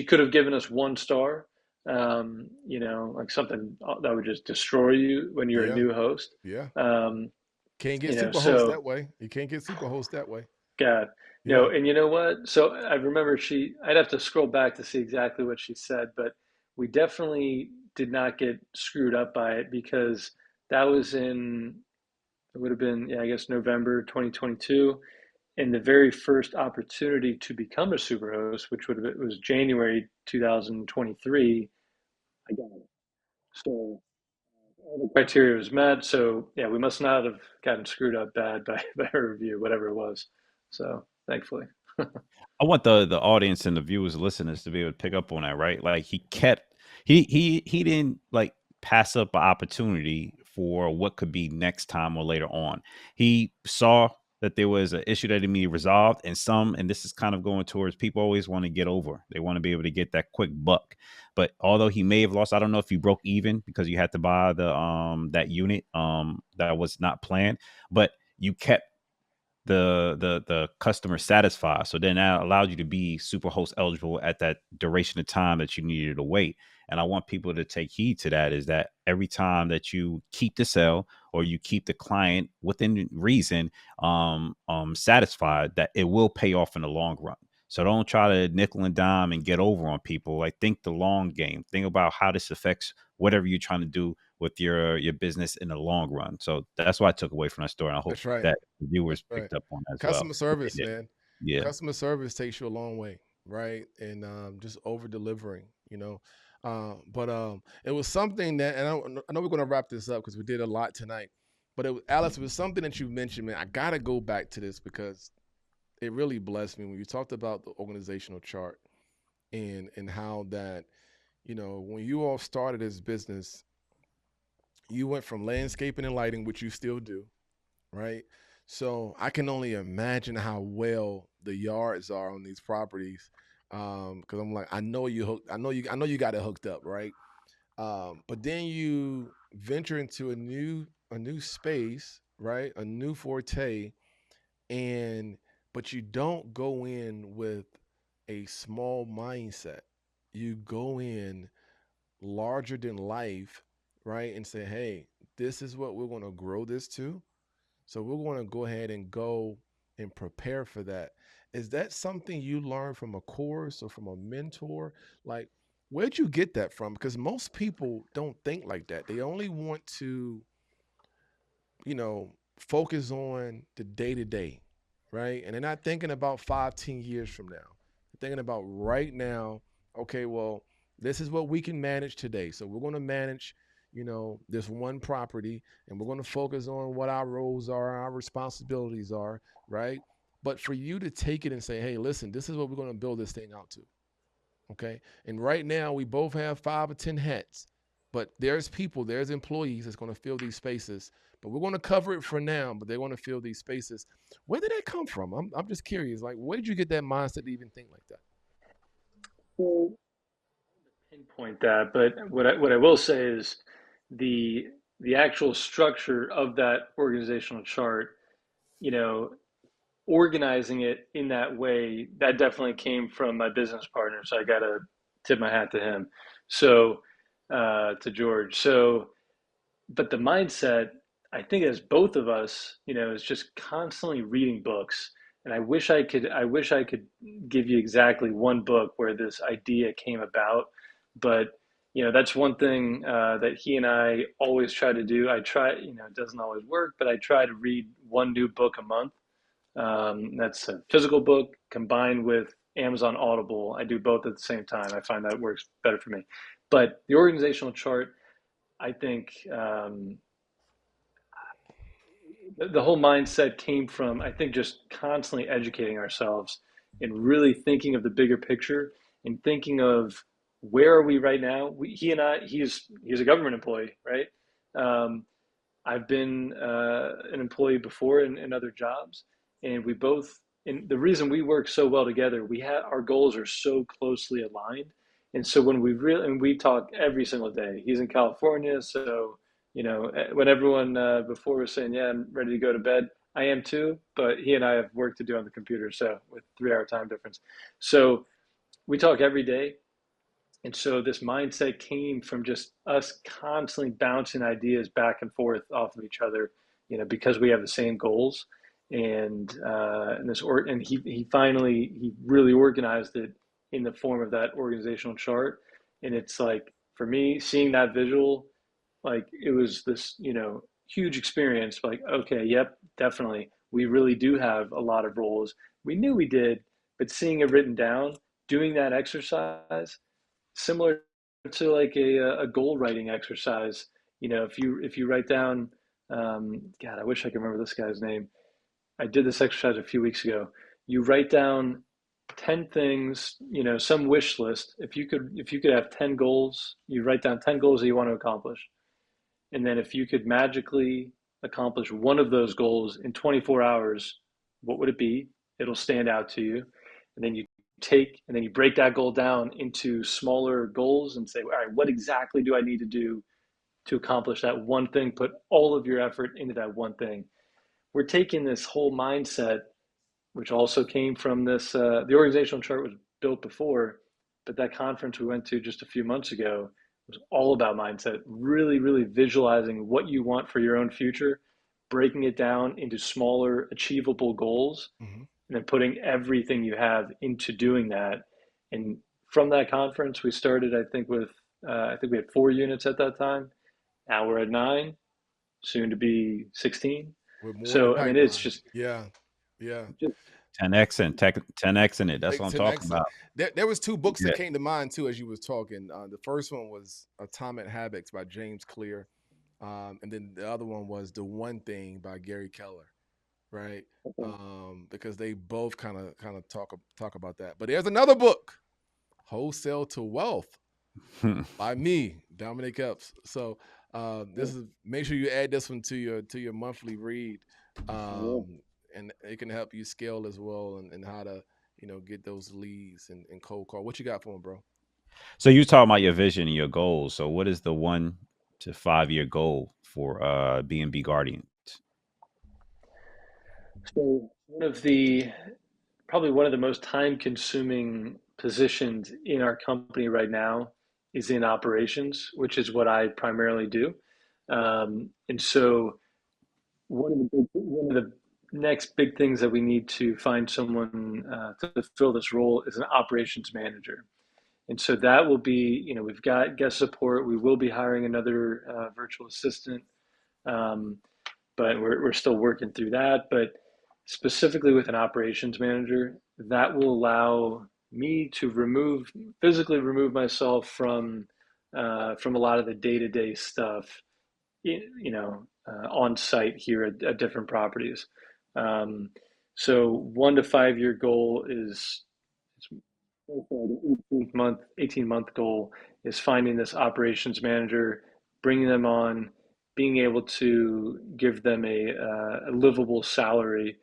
could have given us 1 star. Like something that would just destroy you when you're a Yeah, new host. yeah. Um, Can't get super host so that way. You can't get super host that way. God, Yeah. and you know what? So I remember I'd have to scroll back to see exactly what she said, but we definitely did not get screwed up by it because that was it would have been, yeah, I guess November 2022. And the very first opportunity to become a superhost, which it was January 2023, I got it. So all the criteria was met. So yeah, we must not have gotten screwed up bad by her review, whatever it was. So thankfully. I want the audience and the viewers, listeners to be able to pick up on that, right? Like he kept he didn't like pass up an opportunity for what could be next time or later on. He saw that there was an issue that needed to be resolved, and this is kind of going towards people always want to get over. They want to be able to get that quick buck. But although he may have lost, I don't know if he broke even because you had to buy the that unit that was not planned, but you kept the customer satisfied. So then that allowed you to be Superhost eligible at that duration of time that you needed to wait. And I want people to take heed to that, is that every time that you keep the sale or you keep the client within reason satisfied, that it will pay off in the long run. So don't try to nickel and dime and get over on people. Like, think the long game. Think about how this affects whatever you're trying to do with your business in the long run. So that's what I took away from that story. And I hope That's right. that viewers Right. picked up on that as well. Customer service, Yeah. man. Yeah. Customer service takes you a long way, right? And just over delivering, you know. But it was something that, and I know we're going to wrap this up because we did a lot tonight. But Alice, it was something that you mentioned, man. I got to go back to this because it really blessed me when you talked about the organizational chart and how that, when you all started this business, you went from landscaping and lighting, which you still do, right? So I can only imagine how well the yards are on these properties. Because I'm like, I know you got it hooked up, right? But then you venture into a new space, right? A new forte, and but you don't go in with a small mindset. You go in larger than life, right? And say, hey, this is what we're going to grow this to. So we're going to go ahead and go and prepare for that. Is that something you learned from a course or from a mentor? Like, where'd you get that from? Because most people don't think like that. They only want to, focus on the day to day, right? And they're not thinking about 5, 10 years from now. They're thinking about right now, okay, well, this is what we can manage today. So we're going to manage, this one property, and we're going to focus on what our roles are, our responsibilities are, right? But for you to take it and say, hey, listen, this is what we're going to build this thing out to. Okay. And right now we both have 5 or 10 hats, but there's employees that's going to fill these spaces, but we're going to cover it for now, but they want to fill these spaces. Where did that come from? I'm just curious. Like, where did you get that mindset to even think like that? Well, pinpoint that, but what I will say is the the actual structure of that organizational chart, you know, organizing it in that way, that definitely came from my business partner. So I got to tip my hat to him. So to George. So, but the mindset, I think, as both of us, is just constantly reading books. And I wish I could give you exactly one book where this idea came about, but that's one thing that he and I always try to do. I try, it doesn't always work, but I try to read one new book a month. That's a physical book combined with Amazon Audible. I do both at the same time. I find that works better for me. But the organizational chart, I think, the whole mindset came from, I think, just constantly educating ourselves and really thinking of the bigger picture and thinking of where are we right now. He and I, he's a government employee, right? Um, I've been an employee before in other jobs, and we both. And the reason we work so well together, our goals are so closely aligned, and so we talk every single day. He's in California, so when everyone before was saying, "Yeah, I'm ready to go to bed," I am too. But he and I have work to do on the computer, so with 3 hour time difference, so we talk every day. And so this mindset came from just us constantly bouncing ideas back and forth off of each other, because we have the same goals. And he really organized it in the form of that organizational chart. And it's like, for me, seeing that visual, like, it was this, huge experience. Like, okay, yep, definitely, we really do have a lot of roles. We knew we did, but seeing it written down, doing that exercise, similar to like a goal writing exercise. If you write down, God, I wish I could remember this guy's name. I did this exercise a few weeks ago. You write down 10 things, some wish list. If you could have 10 goals, you write down 10 goals that you want to accomplish. And then if you could magically accomplish one of those goals in 24 hours, what would it be? It'll stand out to you. And then you break that goal down into smaller goals and say, all right, what exactly do I need to do to accomplish that one thing? Put all of your effort into that one thing. We're taking this whole mindset, which also came from this, the organizational chart was built before, but that conference we went to just a few months ago was all about mindset, really, really visualizing what you want for your own future, breaking it down into smaller, achievable goals, and then putting everything you have into doing that. And from that conference, we started, I think we had 4 units at that time. Now we're at 9, soon to be 16. So, I mean, it's just, yeah. just 10x in it. That's what I'm talking about. There was 2 books that came to mind too as you was talking. The first one was Atomic Habits by James Clear, and then the other one was The One Thing by Gary Keller, right? Because they both kind of talk about that. But there's another book, Wholesale to Wealth, by me, Dominic Epps. So this is, make sure you add this one to your monthly read. And it can help you scale as well, and how to, get those leads and cold call. What you got for them, bro? So you talking about your vision and your goals. So what is the 1 to 5 year goal for BNB Guardians? So probably one of the most time consuming positions in our company right now is in operations, which is what I primarily do. And so one of the next big things that we need to find someone to fill this role is an operations manager. And so that will be, we've got guest support. We will be hiring another virtual assistant, but we're still working through that. But specifically with an operations manager, that will allow me to physically remove myself from a lot of the day-to-day stuff, on site here at different properties. So 1 to 5 year goal is, the 18-month goal is finding this operations manager, bringing them on, being able to give them a livable salary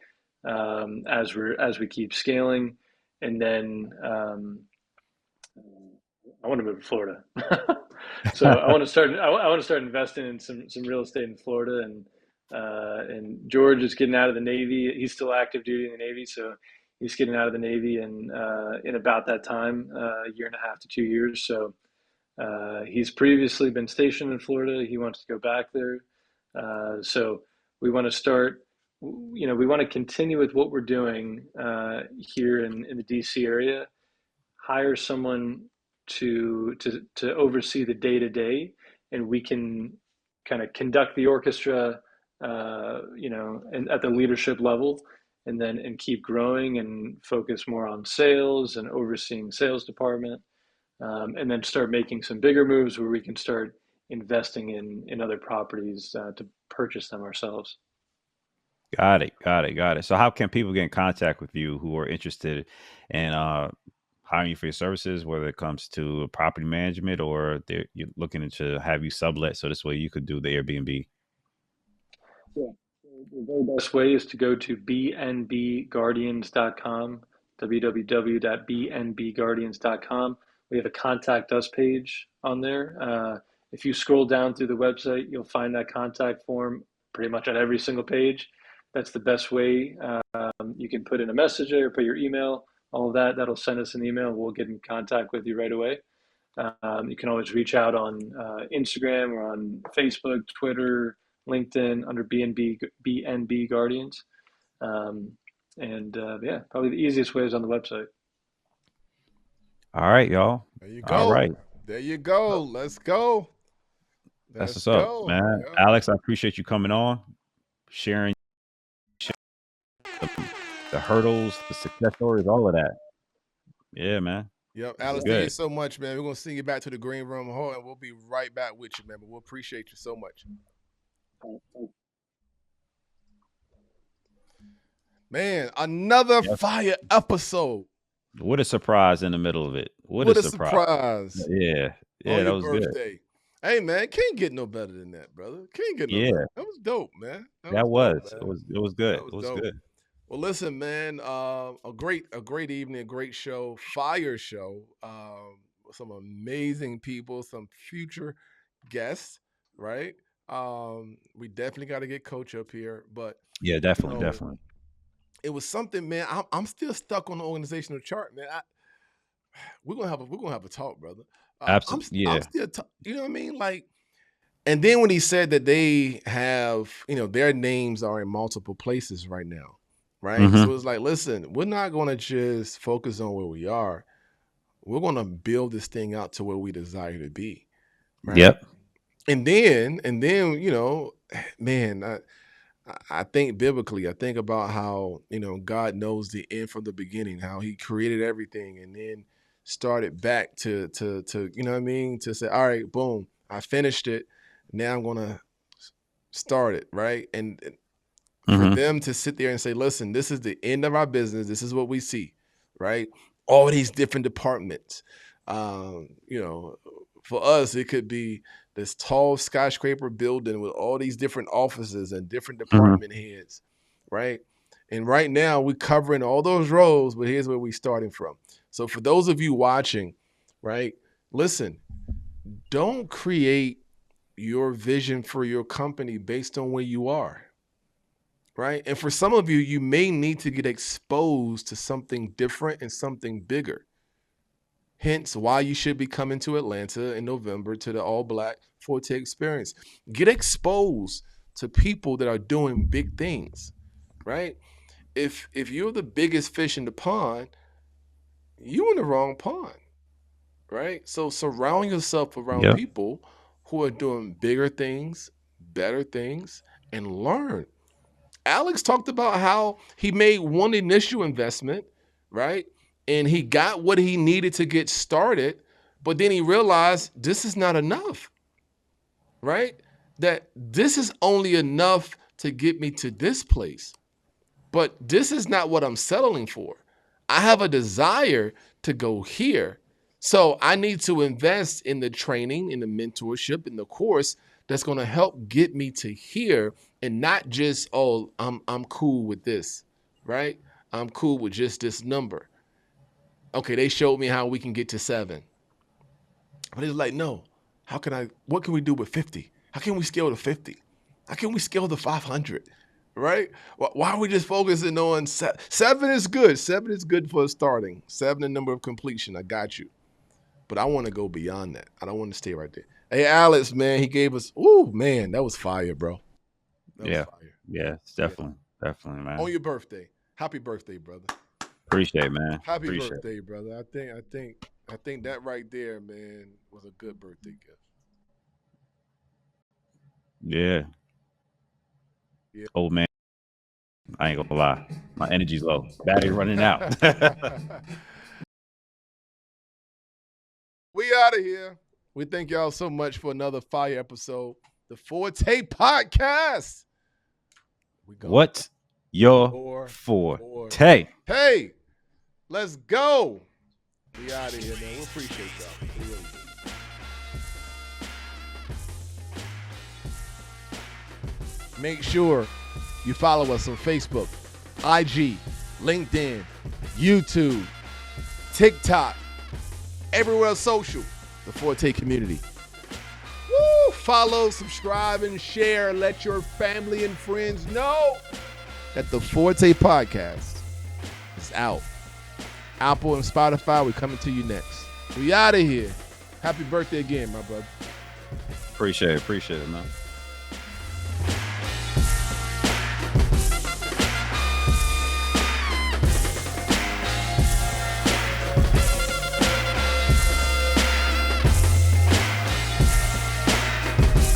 as we keep scaling, and then I want to move to Florida. So I want to start investing in some real estate in Florida, and George is getting out of the Navy. He's still active duty in the Navy, so he's getting out of the Navy in about that time, a year and a half to 2 years. So he's previously been stationed in Florida. He wants to go back there. So we want to start. We want to continue with what we're doing here in the DC area. Hire someone to oversee the day to day, and we can kind of conduct the orchestra, and at the leadership level, and keep growing and focus more on sales and overseeing sales department, and then start making some bigger moves where we can start investing in other properties to purchase them ourselves. Got it. So how can people get in contact with you who are interested in hiring you for your services, whether it comes to property management or you're looking to have you sublet, so this way you could do the Airbnb? The very best way is to go to bnbguardians.com, www.bnbguardians.com. We have a contact us page on there. If you scroll down through the website, you'll find that contact form pretty much on every single page. That's the best way. You can put in a message or put your email, all of that. That'll send us an email. We'll get in contact with you right away. You can always reach out on Instagram or on Facebook, Twitter, LinkedIn under BNB Guardians. Yeah, probably the easiest way is on the website. All right, y'all. There you go. All right. There you go. Let's go. That's what's up, man. Yeah. Alex, I appreciate you coming on, sharing the hurdles, the success stories, all of that. Yeah, man. Yep, Alex, thank you so much, man. We're going to send you back to the green room hall, and we'll be right back with you, man. But we'll appreciate you so much. Man, another fire episode. What a surprise in the middle of it. What a surprise. Yeah, that was birthday. Good. Hey, man, can't get no better than that, brother. Can't get no better. That was dope, man. That was dope, man. It was good. It was good. Well, listen, man, a great evening, a great show, fire show, some amazing people, some future guests, right? We definitely got to get Coach up here, but yeah, definitely. It was something, man. I'm still stuck on the organizational chart, man. We're gonna have a talk, brother. Absolutely, I'm still, you know what I mean, like. And then when he said that they have, their names are in multiple places right now. Right. Mm-hmm. So it's like, listen, we're not going to just focus on where we are. We're going to build this thing out to where we desire to be. Right? Yep. And then, man, I think biblically, I think about how, God knows the end from the beginning, how he created everything and then started back to you know what I mean? To say, all right, boom, I finished it. Now I'm going to start it. Right. And for them to sit there and say, listen, this is the end of our business. This is what we see, right? All these different departments. For us, it could be this tall skyscraper building with all these different offices and different department heads, right? And right now, we're covering all those roles, but here's where we're starting from. So for those of you watching, right, listen, don't create your vision for your company based on where you are. Right. And for some of you, you may need to get exposed to something different and something bigger. Hence why you should be coming to Atlanta in November to the All Black Forte experience. Get exposed to people that are doing big things. Right. If you're the biggest fish in the pond, you're in the wrong pond. Right. So surround yourself around people who are doing bigger things, better things, and learn. Alex talked about how he made one initial investment, right? And he got what he needed to get started, but then he realized this is not enough, right? That this is only enough to get me to this place, but this is not what I'm settling for. I have a desire to go here. So I need to invest in the training, in the mentorship, in the course that's going to help get me to here and not just, I'm cool with this, right? I'm cool with just this number. Okay, they showed me how we can get to 7. But it's like, no, what can we do with 50? How can we scale to 50? How can we scale to 500, right? Why are we just focusing on 7? 7 is good. 7 is good for starting. 7, the number of completion. I got you. But I want to go beyond that. I don't want to stay right there. Hey, Alex, man, he gave us, man, that was fire, bro. That was fire. Yeah, it's definitely, man. On your birthday. Happy birthday, brother. Appreciate it, man. Happy birthday, brother. I think that right there, man, was a good birthday gift. Yeah. Old man. I ain't gonna lie. My energy's low. Battery running out. We out of here. We thank y'all so much for another fire episode. The Forte Podcast. What's your forte? Hey, let's go. We out of here, man. We appreciate y'all. make sure you follow us on Facebook, IG, LinkedIn, YouTube, TikTok, everywhere social, the Forte community. Woo! Follow, subscribe, and share. Let your family and friends know that the Forte Podcast is out. Apple and Spotify, we're coming to you next. We out of here. Happy birthday again, my brother. Appreciate it, man.